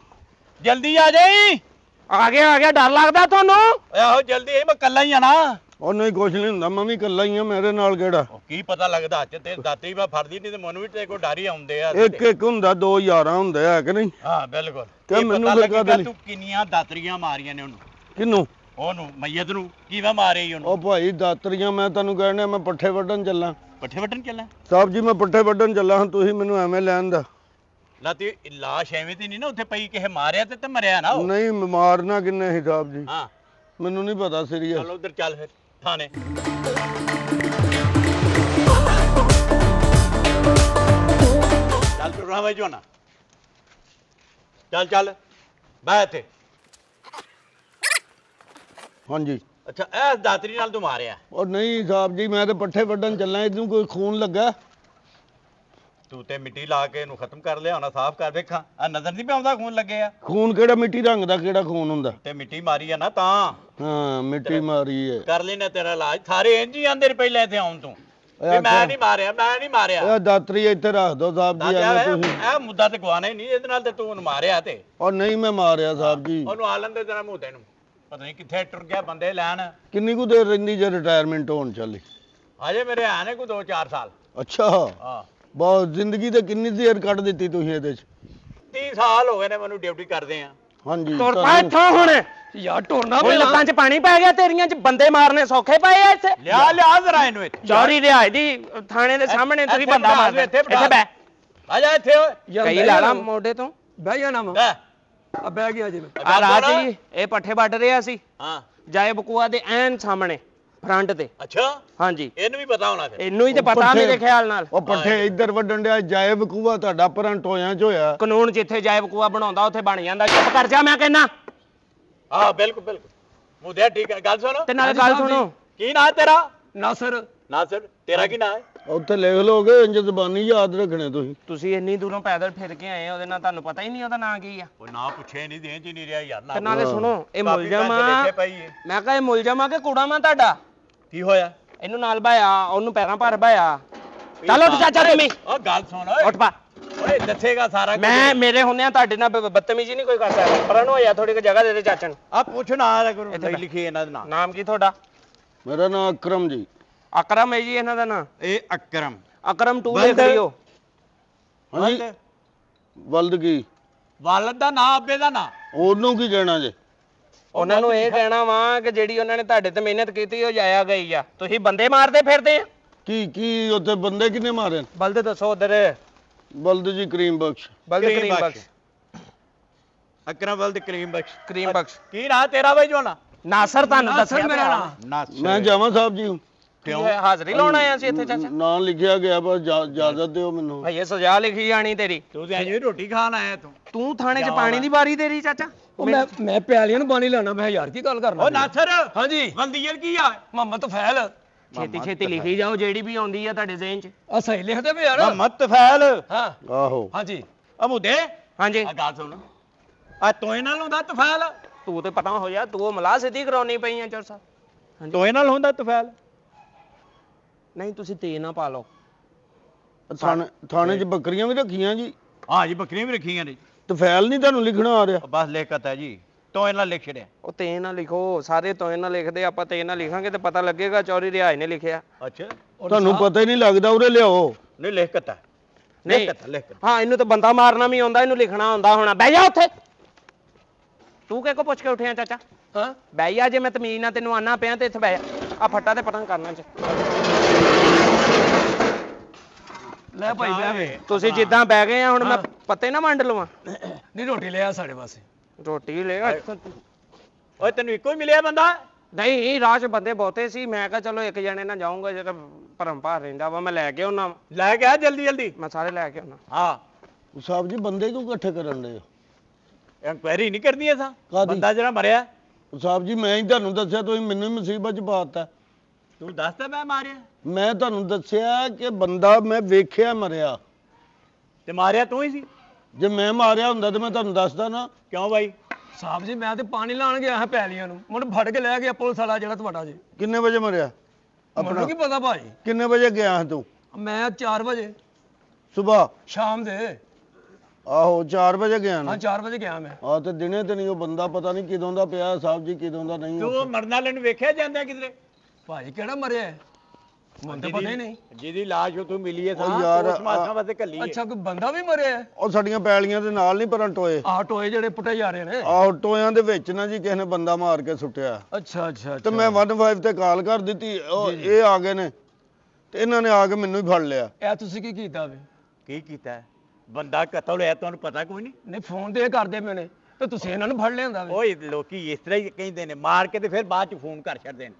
ਜਲਦੀ ਆ ਜਾਈ। ਆ ਗਿਆ ਡਰ ਲੱਗਦਾ ਤੁਹਾਨੂੰ? ਆਹੋ ਜਲਦੀ, ਮੈਂ ਕੱਲਾ ਹੀ ਆ ਨਾ। ਉਹ ਨਹੀਂ ਕੁਛ ਨਹੀਂ ਹੁੰਦਾ, ਮੈਂ ਵੀ ਇਕੱਲਾ ਹੀ ਆ, ਮੇਰੇ ਨਾਲ ਕਿਹੜਾ? ਉਹ ਕੀ ਪਤਾ ਲੱਗਦਾ ਅੱਜ ਤੇ ਦਾਤਰੀ ਮੈਂ ਫੜਦੀ ਨਹੀਂ ਤੇ ਮੈਨੂੰ ਵੀ ਤੇ ਕੋ ਡਰ ਹੀ ਆਉਂਦੇ ਆ। ਇੱਕ ਇੱਕ ਹੁੰਦਾ, 2 ਯਾਰਾਂ ਹੁੰਦੇ ਆ ਕਿ ਨਹੀਂ? ਹਾਂ ਬਿਲਕੁਲ। ਕਿਆ ਇਹ ਮੈਨੂੰ ਪਤਾ ਲੱਗਾ ਲੱਗੇਗਾ ਤੇ ਤੂੰ ਕਿੰਨੀਆਂ ਦਾਤਰੀਆਂ ਮਾਰੀਆਂ ਨੇ ਉਹਨੂੰ। ਕਿਹਨੂੰ? ਉਹਨੂੰ ਮਈਤ ਨੂੰ ਕਿਵੇਂ ਮਾਰੇ ਈ ਉਹਨੂੰ? ਉਹ ਭਾਈ ਦਾਤਰੀਆਂ ਮੈਂ ਤੁਹਾਨੂੰ ਕਹਿਣਾ, ਮੈਂ ਪੱਠੇ ਵੱਢਣ ਚੱਲਾਂ। ਪੱਠੇ ਵੱਢਣ ਚੱਲਾਂ? ਸਾਹਿਬ ਜੀ ਮੈਂ ਪੱਠੇ ਵੱਢਣ ਚੱਲਾਂ ਹਾਂ, ਤੁਸੀਂ ਮੈਨੂੰ ਐਵੇਂ ਲੈਣ ਦਾ। ਨਾ ਤੇ ਲਾਸ਼ ਐਵੇਂ ਤੇ ਨਹੀਂ ਨਾ ਉੱਥੇ ਪਈ, ਕਿਸੇ ਮਾਰਿਆ ਤੇ ਮਰਿਆ ਨਾ ਉਹ। ਨਹੀਂ ਮਾਰਨਾ ਕਿੰਨੇ ਸੀ ਸਾਹਿਬ ਜੀ? ਹਾਂ ਮੈਨੂੰ ਨਹੀਂ ਪਤਾ ਸੀਰੀਅਸ। ਚਲ ਉਧਰ ਚੱਲ ਫਿਰ ਥਾਣੇ। ਚੱਲ ਤੁਰਨਾ ਵੇ ਜੋਨਾ, ਚੱਲ ਬੈ ਇੱਥੇ। ਹਾਂਜੀ। ਅੱਛਾ ਇਹ ਦਾਤਰੀ ਨਾਲ ਤੂੰ ਮਾਰਿਆ? ਉਹ ਨਹੀਂ ਸਾਹਿਬ ਜੀ, ਮੈਂ ਤੇ ਪੱਠੇ ਵੱਢਣ ਚੱਲਾਂ, ਇਹਨੂੰ ਕੋਈ ਖੂਨ ਲੱਗਾ? ਤੂੰ ਤੇ ਮਿੱਟੀ ਲਾ ਕੇ ਇਹਨੂੰ ਖਤਮ ਕਰ ਲਿਆ ਹੋਣਾ, ਸਾਫ਼ ਕਰ ਵੇਖਾਂ। ਆ ਨਜ਼ਰ ਨਹੀਂ ਪਿਆਉਂਦਾ ਖੂਨ ਲੱਗੇ ਆ? ਖੂਨ ਕਿਹੜਾ ਮਿੱਟੀ ਰੰਗ ਦਾ, ਕਿਹੜਾ ਖੂਨ ਹੁੰਦਾ? ਤੇ ਮਿੱਟੀ ਮਾਰੀ ਆ ਨਾ ਤਾਂ ਹਾਂ ਮਿੱਟੀ ਮਾਰੀ ਹੈ। ਕਰ ਲੈਣਾ ਤੇਰਾ ਇਲਾਜ। ਸਾਰੇ ਇੰਜ ਹੀ ਆਂਦੇ ਨੇ ਪਹਿਲਾਂ ਇੱਥੇ ਆਉਣ ਤੋਂ ਵੀ ਮੈਂ ਨਹੀਂ ਮਾਰਿਆ। ਇਹ ਦਾਤਰੀ ਇੱਥੇ ਰੱਖ ਦੋ ਸਾਹਿਬ ਜੀ, ਐਵੇਂ ਤੁਸੀਂ। ਇਹ ਮੁੱਦਾ ਤੇ ਗਵਾਣਾ ਹੀ ਨਹੀਂ, ਇਹਦੇ ਨਾਲ ਤੇ ਤੂੰ ਉਹਨੂੰ ਮਾਰਿਆ ਤੇ। ਉਹ ਨਹੀਂ ਮੈਂ ਮਾਰਿਆ ਸਾਹਿਬ ਜੀ। ਉਹਨੂੰ ਆ ਲੈਂਦੇ ਤੇਰਾ ਮੂੰਹ ਤੈਨੂੰ ਪਤਾ ਨਹੀਂ ਕਿੱਥੇ ਟੁਰ ਗਿਆ ਬੰਦੇ ਲੈਣ। ਕਿੰਨੀ ਕੁ ਦੇਰ ਰਹਿੰਦੀ ਜੇ ਰਿਟਾਇਰਮੈਂਟ ਹੋਣ ਚੱਲੀ? ਅਜੇ ਮੇਰੇ ਆ ਨੇ ਕੋਈ 2-4 ਸਾਲ। ਅੱਛਾ ਹਾਂ ਬਹੁਤ ਜ਼ਿੰਦਗੀ ਤੇ ਕਿੰਨੀ ਦੇਰ ਕੱਢ ਦਿੱਤੀ ਤੁਸੀਂ ਇਹਦੇ ਚ? 30 ਸਾਲ ਹੋ ਗਏ ਨੇ ਮੈਨੂੰ ਡਿਊਟੀ ਕਰਦੇ ਆ। ਹਾਂਜੀ ਤੁਰ ਪਾ ਇੱਥੋਂ ਹੁਣ ਯਾਰ, ਟੁਰਨਾ ਪਈ। ਲੱਤਾਂ 'ਚ ਪਾਣੀ ਪੈ ਗਿਆ ਤੇਰੀਆਂ 'ਚ, ਬੰਦੇ ਮਾਰਨੇ ਸੌਖੇ ਪਏ ਆ ਇੱਥੇ। ਲਿਆ ਜ਼ਰਾ ਇਹਨੂੰ ਇੱਥੇ। ਚੌਰੀ ਰਿਹਾਇ ਦੀ ਥਾਣੇ ਦੇ ਸਾਹਮਣੇ ਤੁਸੀਂ ਬੰਦਾ ਮਾਰਦੇ। ਇੱਥੇ ਬੈ, ਆ ਜਾ ਇੱਥੇ ਓਏ। ਕਈ ਲਾ ਲਾ ਮੋਢੇ ਤੋਂ। ਬਹਿ ਜਾਣਾ ਵਾ ਬੈ। ਆ ਬਹਿ ਗਿਆ ਜੀ ਮੈਂ। ਆ ਰਾਤ ਜੀ ਇਹ ਪੱਠੇ ਵੱਢ ਰਿਹਾ ਸੀ ਹਾਂ ਜਾਏ ਬਕੂਆ ਦੇ ਐਨ ਸਾਹਮਣੇ ਫਰੰਟ ਤੇ। ਅੱਛਾ ਹਾਂਜੀ ਇਹਨੂੰ ਵੀ ਪਤਾ ਹੋਣਾ ਫਿਰ। ਇਹਨੂੰ ਹੀ ਤੇ ਪਤਾ ਪੱਠੇ- ਮੇਰੇ ਖਿਆਲ ਨਾਲ। ਉਹ ਪੱਠੇ ਇੱਧਰ ਵੱਢਣ ਡਿਆ, ਜਾਏ ਬਕੂਆ ਤੁਹਾਡਾ ਪਰਾਂ ਟੋਇਆਂ ਚ ਹੋਇਆ। ਕਾਨੂੰਨ ਜਿੱਥੇ ਜਾਏ ਬਕੂਆ ਬਣਾਉਂਦਾ ਉੱਥੇ ਬਣ ਜਾਂਦਾ। ਚੁੱਪ ਕਰ ਜਾ ਮੈਂ ਕਹਿੰਦਾ। ਹਾਂ ਬਿਲਕੁਲ ਮੁੱਦਿਆ ਠੀਕ ਹੈ। ਗੱਲ ਸੁਣ ਤੇ ਨਾਲ ਗੱਲ ਸੁਣੋ। ਕੀ ਨਾਂ ਹੈ ਤੇਰਾ? ਨਾਸਰ। ਨਾਸਰ। ਤੇਰਾ ਕੀ ਨਾਂ ਹੈ? ਉੱਥੇ ਲਿਖ ਲੋਗੇ, ਇੰਜ ਜ਼ਬਾਨੀ ਯਾਦ ਰੱਖਣੇ ਤੁਸੀਂ। ਤੁਸੀਂ ਇੰਨੀ ਦੂਰੋਂ ਪੈਦਲ ਫਿਰ ਕੇ ਆਏ, ਉਹਦੇ ਨਾਲ ਤੁਹਾਨੂੰ ਪਤਾ ਹੀ ਨਹੀਂ ਉਹਦਾ ਨਾਂ ਕੀ ਆ। ਉਹ ਨਾਂ ਪੁੱਛੇ ਨਹੀਂ ਦੇਣ ਚ ਨਹੀਂ ਰਿਹਾ ਯਾਰ। ਤੇ ਨਾਲੇ ਸੁਣੋ, ਇਹ ਕਾਪੀ ਮੁਲਜ਼ਮ ਪੈਨਸਿਲ ਆ। ਇੱਥੇ ਪਈ ਹੈ। ਮੈਂ ਕਹਾਂ ਇਹ ਮੁਲਜ਼ਮ ਆ ਕਿ ਕੂੜਾ ਮੈਂ ਤੁਹਾਡਾ? ਕੀ ਹੋਇਆ? ਇਹਨੂੰ ਨਾਲ ਭਾਇਆ, ਉਹਨੂੰ ਪੈਰਾਂ ਭਰ ਭਾਇਆ। ਚੱਲ ਉੱਠ ਚਾਚਾ ਤੁਮੀ। ਉਹ ਗੱਲ ਸੁਣ ਓਏ। ਉੱਠ ਪਾ। ਓਏ ਦੱਸੇਗਾ ਸਾਰਾ ਕੁਝ। ਮੈਂ ਮੇਰੇ ਹੁੰਦਿਆਂ ਤੁਹਾਡੇ ਨਾਲ ਬਦਤਮੀਜ਼ੀ ਨਹੀਂ ਕੋਈ ਕਰ ਸਕਦਾ। ਪਰਨ ਹੋਇਆ ਥੋੜੀ ਕੁ ਜਗ੍ਹਾ ਦੇ ਦੇ ਚਾਚਾ ਨੂੰ। ਆ ਪੁੱਛ ਨਾ ਇੱਥੇ ਲਿਖੀ ਇਹਨਾਂ ਦਾ ਨਾਮ। ਨਾਮ ਕੀ ਤੁਹਾਡਾ? ਮੇਰਾ ਨਾਮ ਅਕਰਮ ਜੀ। ਅਕਰਮ ਹੈ ਜੀ ਇਹਨਾਂ ਦਾ ਨਾਂ। ਇਹ ਅਕਰਮ ਅਕਰਮ 2 ਬਲਦ। ਲਿਖ ਲਿਓ। ਹਾਂਜੀ ਬਲਦ ਕੀ ਵਾਲਦ ਦਾ ਨਾਂ, ਅੱਬੇ ਦਾ ਨਾਂ। ਉਹਨੂੰ ਕੀ ਕਹਿਣਾ ਜੇ? ਉਹਨਾਂ ਨੂੰ ਇਹ ਕਹਿਣਾ ਵਾ ਕਿ ਜਿਹੜੀ ਉਹਨਾਂ ਨੇ ਤੁਹਾਡੇ ਤੇ ਮਿਹਨਤ ਕੀਤੀ ਉਹ ਜਾਇਆ ਗਈ ਆ। ਤੁਸੀਂ ਬੰਦੇ ਮਾਰਦੇ ਫਿਰਦੇ ਆ। ਕੀ ਉੱਥੇ ਬੰਦੇ ਕਿੰਨੇ ਮਾਰੇ ਨੇ? ਬਲਦ ਦੱਸੋ ਉਧਰ। ਬਲਦ ਜੀ ਕਰੀਮ ਬਖਸ਼। ਬਲਦ ਕਰੀਮ ਬਖਸ਼। ਅਕਰਮ ਬਲਦ ਕਰੀਮ ਬਖਸ਼। ਕਰੀਮ ਬਖਸ਼। ਕੀ ਨਾਂ ਤੇਰਾ ਬਈ ਜੋਨਾ? ਨਾਸਰ ਤੁਹਾਨੂੰ ਨਾਸਰ ਦੱਸਿਆ ਮੇਰਾ ਮੇਰਾ ਨਾਂ। ਨਾਸਰ। ਮੈਂ ਜਾਵਾਂ ਸਾਹਿਬ ਜੀ? ਕਿਉਂ ਹਾਜ਼ਰੀ ਲਾਉਣ ਆਇਆ ਸੀ ਇੱਥੇ ਚਾਚਾ? ਨਾਂ ਲਿਖਿਆ ਗਿਆ ਬਸ ਇਜਾਜ਼ਤ ਦਿਓ ਮੈਨੂੰ। ਭਾਈ ਇਹ ਸਜ਼ਾ ਲਿਖੀ ਜਾਣੀ ਤੇਰੀ। ਤੂੰ ਤੇ ਅਜੇ ਰੋਟੀ ਖਾਣ ਆਇਆ ਤੂੰ ਥਾਣੇ 'ਚ ਪਾਣੀ ਦੀ ਵਾਰੀ ਤੇਰੀ ਚਾਚਾ। ਉਹ ਮੈਂ ਪਿਆਲੀਆਂ ਨੂੰ ਪਾਣੀ ਲਾਣਾ। ਮੈਂ ਯਾਰ ਕੀ ਗੱਲ ਕਰਨਾ? ਓ ਨਾਸਰ, ਹਾਂਜੀ ਬਲਦੀਅਤ ਕੀ ਆ? ਮੁਹੰਮਦ ਤਫੈਲ। ਛੇਤੀ ਛੇਤੀ ਲਿਖੀ ਜਾਓ ਜਿਹੜੀ ਵੀ ਆਉਂਦੀ ਆ ਤੁਹਾਡੇ ਜ਼ਿਹਨ 'ਚ। ਆ ਸਹੀ ਲਿਖਦੇ ਪਏ ਯਾਰ। ਮੁਹੰਮਦ ਤਫੈਲ। ਹਾਂ ਆਹੋ ਹਾਂਜੀ। ਅਮੁਦੇ ਹਾਂਜੀ ਆ ਗੱਲ ਸੁਣ। ਆ ਤੋਏ ਨਾਲ ਹੁੰਦਾ ਤਫੈਲ? ਤੂੰ ਤੇ ਪਤਾ ਹੋ ਜਾ, ਤੂੰ ਮਲਾਹ ਸਿੱਧੀ ਕਰਾਉਣੀ ਪਈ ਆ ਚਰ ਸਾਹਿਬ। ਤੋਏ ਨਾਲ ਹੁੰਦਾ ਤਫੈਲ? ਨਹੀਂ ਤੁਸੀਂ ਤੇ ਨਾ ਪਾ ਲਓ। ਥਾਣੇ 'ਚ ਬੱਕਰੀਆਂ ਵੀ ਰੱਖੀਆਂ ਜੀ? ਹਾਂ ਜੀ, ਬੱਕਰੀਆਂ ਵੀ ਰੱਖੀਆਂ ਨੇ। ਤਫੈਲ ਨਹੀਂ ਤੁਹਾਨੂੰ ਲਿਖਣਾ ਆ ਰਿਹਾ? ਬਸ ਲਿਖਤ ਹੈ ਜੀ, ਤੋਏ ਨਾਲ ਲਿਖ ਛੜਿਆ। ਉਹ ਤੇ ਨਾ ਲਿਖੋ, ਸਾਰੇ ਤੋਏ ਨਾ ਲਿਖਦੇ, ਆਪਾਂ ਤੇ ਨਾ ਲਿਖਾਂਗੇ ਤੇ ਪਤਾ ਲੱਗੇਗਾ ਚੌਰੀ ਰਿਆਜ਼ ਨੇ ਲਿਖਿਆ। ਅੱਛਾ, ਤੁਹਾਨੂੰ ਪਤਾ ਹੀ ਨਹੀਂ ਲੱਗਦਾ, ਉਰੇ ਲਿਆਓ। ਨਹੀਂ ਲਿਖਤ ਹੈ। ਨਹੀਂ ਲਿਖਤ। ਹਾਂ, ਇਹਨੂੰ ਤਾਂ ਬੰਦਾ ਮਾਰਨਾ ਵੀ ਆਉਂਦਾ, ਇਹਨੂੰ ਲਿਖਣਾ ਆਉਂਦਾ ਹੋਣਾ। ਬਹਿ ਜਾ ਉੱਥੇ। ਤੂੰ ਕਿਹ ਕੋ ਪੁੱਛ ਕੇ ਉੱਠਿਆ ਚਾਚਾ? ਹਾਂ ਬਹਿ ਜਾ, ਜੇ ਮੈਂ ਤਮੀਜ਼ ਨਾਲ ਤੈਨੂੰ ਆਨਾ ਪਿਆ ਤੇ ਇੱਥੇ ਬਹਿ ਜਾ। ਆ ਫੱਟਾ ਤੇ ਪਟਾਂ ਕਰਨਾ ਚ। ਲੈ ਭਾਈ ਬਹਿ ਵੇ। ਤੁਸੀਂ ਜਿੱਦਾਂ ਬਹਿ ਗਏ ਆ ਹੁਣ ਮੈਂ ਪੱਤੇ ਨਾ ਵੰਡ ਲਵਾਂ। ਨਹੀਂ ਰੋਟੀ ਲੈ ਆ ਸਾਡੇ ਪਾਸੇ। ਰੋਟੀ ਲੈ ਓਏ ਤੈਨੂੰ ਇੱਕੋ ਹੀ ਮਿਲਿਆ ਬੰਦਾ? ਨਹੀਂ, ਰਾਹ 'ਚ ਬੰਦੇ ਬਹੁਤੇ ਸੀ, ਮੈਂ ਕਿਹਾ ਚਲੋ ਇੱਕ ਜਣੇ ਨਾਲ ਜਾਊਂਗਾ, ਜਿਹੜਾ ਭਰਮ ਭਾਰ ਰਹਿੰਦਾ ਵਾ। ਮੈਂ ਲੈ ਕੇ ਆਉਣਾ, ਲੈ ਕੇ ਆ ਜਲਦੀ ਜਲਦੀ। ਮੈਂ ਸਾਰੇ ਲੈ ਕੇ ਆਉਣਾ। ਹਾਂ, ਸਾਹਿਬ ਜੀ ਬੰਦੇ ਕਿਉਂ ਇਕੱਠੇ ਕਰਨ ਦੇ? ਇਨਕੁਆਇਰੀ ਨਹੀਂ ਕਰਨੀ ਐ ਸਾ? ਕਾਹਦੀ? ਬੰਦਾ ਜਿਹੜਾ ਮਰਿਆ ਸਾਹਿਬ ਜੀ ਮੈਂ ਹੀ ਤੁਹਾਨੂੰ ਦੱਸਿਆ, ਤੁਸੀਂ ਮੈਨੂੰ ਹੀ ਮੁਸੀਬਤ 'ਚ ਪਾਤਾ। ਤੂੰ ਦੱਸਦਾ ਮੈਂ ਮਾਰਿਆ? ਮੈਂ ਤੁਹਾਨੂੰ ਦੱਸਿਆ ਕਿ ਬੰਦਾ ਮੈਂ ਵੇਖਿਆ ਮਰਿਆ। ਤੇ ਮਾਰਿਆ ਤੂੰ ਹੀ ਸੀ? ਜੇ ਮੈਂ ਮਾਰਿਆ ਹੁੰਦਾ ਤੇ ਮੈਂ ਤੁਹਾਨੂੰ ਦੱਸਦਾ ਨਾ। ਕਿਉਂ ਬਾਈ? ਸਾਹਿਬ ਜੀ ਮੈਂ ਤੇ ਪਾਣੀ ਲਾਣ ਗਿਆ ਹਾਂ ਪੈਲੀਆਂ ਨੂੰ, ਮੈਨੂੰ ਫੜ ਕੇ ਲੈ ਗਿਆ ਪੁਲਿਸ ਵਾਲਾ ਜਿਹੜਾ ਤੁਹਾਡਾ ਜੀ। ਕਿੰਨੇ ਵਜੇ ਮਰਿਆ? ਮੈਨੂੰ ਕੀ ਪਤਾ ਭਾਈ। ਕਿੰਨੇ ਵਜੇ ਗਿਆ ਹੈ ਤੂੰ? ਮੈਂ 4 ਵਜੇ ਸਵੇਰ? ਸ਼ਾਮ ਦੇ। ਆਹੋ 4 ਵਜੇ ਗਿਆ ਨਾ? ਹਾਂ 4 ਵਜੇ ਗਿਆ ਮੈਂ। ਆ ਤੇ ਦਿਨੇ ਤੇ ਨਹੀਂ, ਉਹ ਬੰਦਾ ਪਤਾ ਨਹੀਂ ਕਿਦੋਂ ਦਾ ਪਿਆ ਸਾਹਿਬ ਜੀ, ਕਿਦੋਂ ਦਾ ਨਹੀਂ। ਤੂੰ ਮਰਨ ਵਾਲੇ ਨੂੰ ਵੇਖਿਆ ਜਾਂਦਾ ਕਿਧਰੇ? ਭਾਈ ਕਿਹੜਾ ਮਰਿਆ ਹੈ? ਮੈਨੂੰ ਤਾਂ ਪਤਾ ਹੀ ਨਹੀਂ। ਜਿਹਦੀ ਲਾਸ਼ ਉਥੋਂ ਮਿਲੀ ਹੈ ਉਹ ਯਾਰ, ਪੋਸਟਮਾਰਟਮ ਵਾਸਤੇ ਕੱਲੀ ਹੈ। ਅੱਛਾ ਕੋਈ ਬੰਦਾ ਵੀ ਮਰਿਆ ਹੈ? ਉਹ ਸਾਡੀਆਂ ਪੈਲੀਆਂ ਦੇ ਨਾਲ ਨਹੀਂ ਪਰਾਂ ਟੋਏ। ਆਹ ਟੋਏ ਜਿਹੜੇ ਪੁੱਟੇ ਜਾ ਰਹੇ ਨੇ। ਆਹੋ ਟੋਇਆਂ ਦੇ ਵਿੱਚ ਨਾ ਜੀ ਕਿਸੇ ਨੇ ਬੰਦਾ ਮਾਰ ਕੇ ਸੁੱਟਿਆ। ਅੱਛਾ ਅੱਛਾ ਤੇ ਮੈਂ 15 ਤੇ ਕਾਲ ਕਰ ਦਿੱਤੀ, ਉਹ ਇਹ ਆ ਗਏ ਨੇ ਤੇ ਇਹਨਾਂ ਨੇ ਆ ਕੇ ਮੈਨੂੰ ਹੀ ਫੜ ਲਿਆ। ਇਹ ਤੁਸੀਂ ਕੀ ਕੀਤਾ ਵੇ? ਕੀ ਕੀਤਾ ਹੈ? ਬੰਦਾ ਕਤਲ ਹੋਇਆ, ਤੁਹਾਨੂੰ ਪਤਾ ਕੋਈ ਨਹੀਂ? ਨਹੀਂ ਫੋਨ ਤੇ ਇਹ ਕਰਦੇ ਮੈਨੇ ਤੇ ਤੁਸੀਂ ਇਹਨਾਂ ਨੂੰ ਫੜ ਲਿਆਂਦਾ ਵੇ। ਓਏ ਲੋਕੀ ਇਸ ਤਰ੍ਹਾਂ ਹੀ ਕਹਿੰਦੇ ਨੇ, ਮਾਰ ਕੇ ਤੇ ਫਿਰ ਬਾਅਦ ਚ ਫੋਨ ਕਰ ਛੱਡਦੇ ਨੇ।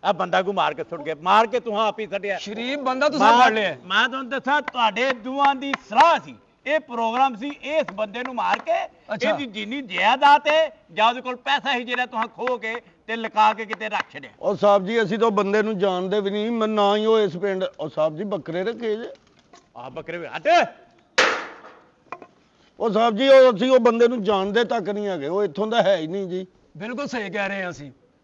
ਆ ਬੰਦਾ ਕੋ ਮਾਰ ਕੇ ਸੁੱਟ ਗਿਆ, ਮਾਰ ਕੇ ਤੂੰ ਆਪ ਹੀ ਛੱਡਿਆ। ਸ਼ਰੀਫ ਬੰਦਾ ਤੁਸੀਂ ਫੜ ਲਿਆ। ਮੈਂ ਤੁਹਾਨੂੰ ਦੱਸਾਂ, ਤੁਹਾਡੇ ਦੋਵਾਂ ਦੀ ਸਲਾਹ ਸੀ, ਇਹ ਪ੍ਰੋਗਰਾਮ ਸੀ, ਇਸ ਬੰਦੇ ਨੂੰ ਮਾਰ ਕੇ ਅੱਛਾ। ਇਹਦੀ ਜਿੰਨੀ ਜਾਇਦਾਦ ਹੈ ਜਾਂ ਉਹਦੇ ਕੋਲ ਪੈਸਾ ਸੀ ਜਿਹੜਾ ਤੁਸੀਂ ਖੋ ਕੇ ਤੇ ਲਗਾ ਕੇ ਕਿਤੇ ਰੱਖ ਛੱਡਿਆ। ਉਹ ਸਾਹਿਬ ਜੀ ਅਸੀਂ ਤਾਂ ਬੰਦੇ ਨੂੰ ਜਾਣਦੇ ਵੀ ਨਹੀਂ, ਮੈਂ ਨਾ ਹੀ ਉਹ ਇਸ ਪਿੰਡ। ਉਹ ਸਾਹਿਬ ਜੀ ਬੱਕਰੇ ਰੱਖੇ ਜੇ? ਆ ਬੱਕਰੇ ਵੀ ਹਟ। ਉਹ ਸਾਹਿਬ ਜੀ ਉਹ ਅਸੀਂ ਉਹ ਬੰਦੇ ਨੂੰ ਜਾਣਦੇ ਤੱਕ ਨਹੀਂ ਹੈਗੇ, ਉਹ ਇੱਥੋਂ ਦਾ ਹੈ ਹੀ ਨਹੀਂ ਜੀ। ਬਿਲਕੁਲ ਸਹੀ ਕਹਿ ਰਹੇ ਹਾਂ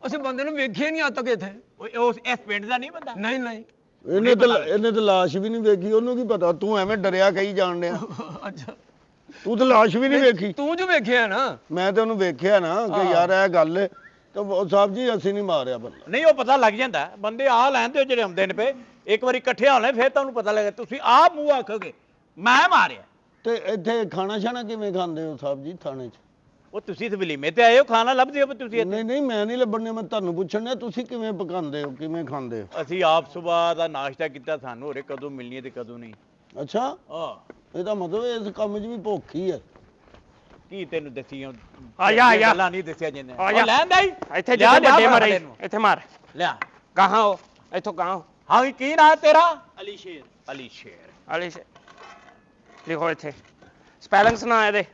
ਅਸੀਂ ਬੰਦੇ ਨੂੰ ਵੇਖਿਆ ਨਹੀਂ ਅੱਜ ਤੱਕ ਇੱਥੇ। ਓਏ ਉਸ ਇਸ ਪਿੰਡ ਦਾ ਨਹੀਂ ਬੰਦਾ? ਨਹੀਂ ਨਹੀਂ। ਇਹਨੇ ਤਾਂ ਲਾਸ਼ ਵੀ ਨਹੀਂ ਵੇਖੀ, ਉਹਨੂੰ ਕੀ ਪਤਾ? ਤੂੰ ਐਵੇਂ ਡਰਿਆ ਕਹੀ ਜਾਣ ਡਿਆ। ਅੱਛਾ ਤੂੰ ਤਾਂ ਲਾਸ਼ ਵੀ ਨਹੀਂ ਵੇਖੀ। ਤੂੰ ਜੋ ਵੇਖਿਆ ਨਾ। ਮੈਂ ਤੇ ਉਹਨੂੰ ਵੇਖਿਆ ਨਾ ਕਿ ਯਾਰ ਇਹ ਗੱਲ ਹੈ। ਤੇ ਉਹ ਸਾਹਿਬ ਜੀ ਅਸੀਂ ਨਹੀਂ ਮਾਰਿਆ ਬੰਦਾ। ਨਹੀਂ, ਉਹ ਪਤਾ ਲੱਗ ਜਾਂਦਾ, ਬੰਦੇ ਆ ਲੈਣ ਦਿਓ ਜਿਹੜੇ ਆਉਂਦੇ ਨੇ ਪਏ, ਇੱਕ ਵਾਰੀ ਇਕੱਠੇ ਹੋਣੇ ਫਿਰ ਤੁਹਾਨੂੰ ਪਤਾ ਲੱਗੇ। ਤੁਸੀਂ ਆਪ ਮੂੰਹ ਆਖੋਗੇ ਮੈਂ ਮਾਰਿਆ। ਤੇ ਇੱਥੇ ਖਾਣਾ ਛਾਣਾ ਕਿਵੇਂ ਖਾਂਦੇ ਹੋ ਸਾਹਿਬ ਜੀ ਥਾਣੇ 'ਚ? ਉਹ ਤੁਸੀਂ ਤੇ ਵਲੀਮੇ ਤੇ ਆਏ ਹੋ, ਖਾਣਾ ਲੱਭਦੇ ਹੋ ਤੁਸੀਂ ਇੱਥੇ? ਨਹੀਂ ਨਹੀਂ ਮੈਂ ਨਹੀਂ ਲੱਭਣੇ, ਮੈਂ ਤੁਹਾਨੂੰ ਪੁੱਛਣ ਡਿਆ ਤੁਸੀਂ ਕਿਵੇਂ ਪਕਾਉਂਦੇ ਹੋ, ਕਿਵੇਂ ਖਾਂਦੇ ਹੋ? ਅਸੀਂ ਆਪ ਸਵੇਰ ਦਾ ਨਾਸ਼ਤਾ ਕੀਤਾ, ਸਾਨੂੰ ਹੋਰੇ ਕਦੋਂ ਮਿਲਣੀ ਹੈ ਤੇ ਕਦੋਂ ਨਹੀਂ। ਅੱਛਾ, ਆ ਇਹਦਾ ਮਤਲਬ ਇਸ ਕੰਮ 'ਚ ਵੀ ਭੁੱਖ ਹੀ ਹੈ। ਕੀ ਤੈਨੂੰ ਦੱਸੀ ਆ ਜਾ, ਆ ਜਾ। ਗੱਲਾਂ ਨਹੀਂ ਦੱਸਿਆ ਜਿੰਨੇ। ਆ ਜਾ। ਲੈਣ ਦੇ ਇੱਥੇ ਜਿਹੜੇ ਵੱਡੇ ਮਰੇ ਇੱਥੇ ਮਾਰ। ਲਿਆ। ਕਹਾਂ ਹੋ? ਇੱਥੋਂ ਕਹਾਂ ਹੋ? ਹਾਂ ਵੀ ਕੀ ਨਾਂ ਤੇਰਾ? ਅਲੀ ਸ਼ੇਰ। ਅਲੀ ਸ਼ੇਰ। ਅਲੀ ਲਿਖੋ ਇੱਥੇ ਸਪੈਲਿੰਗ ਸੁਣਾ ਇਹਦੇ।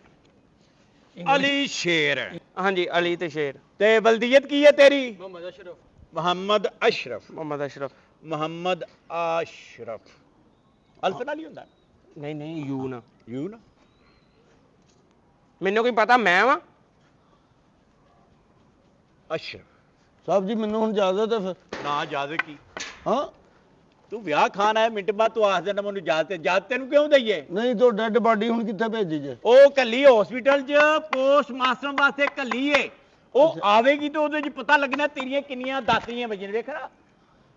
ਅਲੀ ਸ਼ੇਰ। ਹਾਂਜੀ, ਅਲੀ ਤੇ ਸ਼ੇਰ। ਤੇ ਬਲਦੀਅਤ ਕੀ ਹੈ ਤੇਰੀ? ਮੁਹੰਮਦ ਅਸ਼ਰਫ। ਮੁਹੰਮਦ ਅਸ਼ਰਫ। ਮੁਹੰਮਦ ਅਸ਼ਰਫ। ਮੁਹੰਮਦ ਅਸ਼ਰਫ। ਅਲਫ ਨਾਲ ਹੀ ਹੁੰਦਾ? ਨਹੀਂ ਨਹੀਂ, ਯੂ ਨਾ। ਯੂ ਨਾ? ਮੈਨੂੰ ਕੀ ਪਤਾ, ਮੈਂ ਵਾਂ। ਅਸ਼ਰਫ। ਸਾਹਿਬ ਜੀ ਮੈਨੂੰ ਹੁਣ ਇਜਾਜ਼ਤ ਹੈ ਫਿਰ? ਨਾ ਇਜਾਜ਼ਤ ਕੀ? ਹਾਂ ਤੂੰ ਵਿਆਹ ਖਾਣ ਆਇਆ, ਮਿੰਟ ਬਾਅਦ ਤੂੰ ਆਖ ਦੇਣਾ ਮੈਨੂੰ ਇਜਾਜ਼ਤ ਤੈਨੂੰ ਕਿਉਂ ਦਈਏ? ਨਹੀਂ ਤਾਂ ਡੈੱਡ ਬਾਡੀ ਹੁਣ ਕਿੱਥੇ ਭੇਜੀ ਜੇ? ਉਹ ਕੱਲੀ ਹਸਪੀਟਲ 'ਚ ਪੋਸਟਮਾਰਟਮ ਵਾਸਤੇ ਕੱਲੀ ਏ। ਉਹ ਆਵੇਗੀ ਤਾਂ ਉਹਦੇ 'ਚ ਪਤਾ ਲੱਗਣਾ ਤੇਰੀਆਂ ਕਿੰਨੀਆਂ ਦਾਤਰੀਆਂ ਵੱਜੀਆਂ। ਵੇਖਣਾ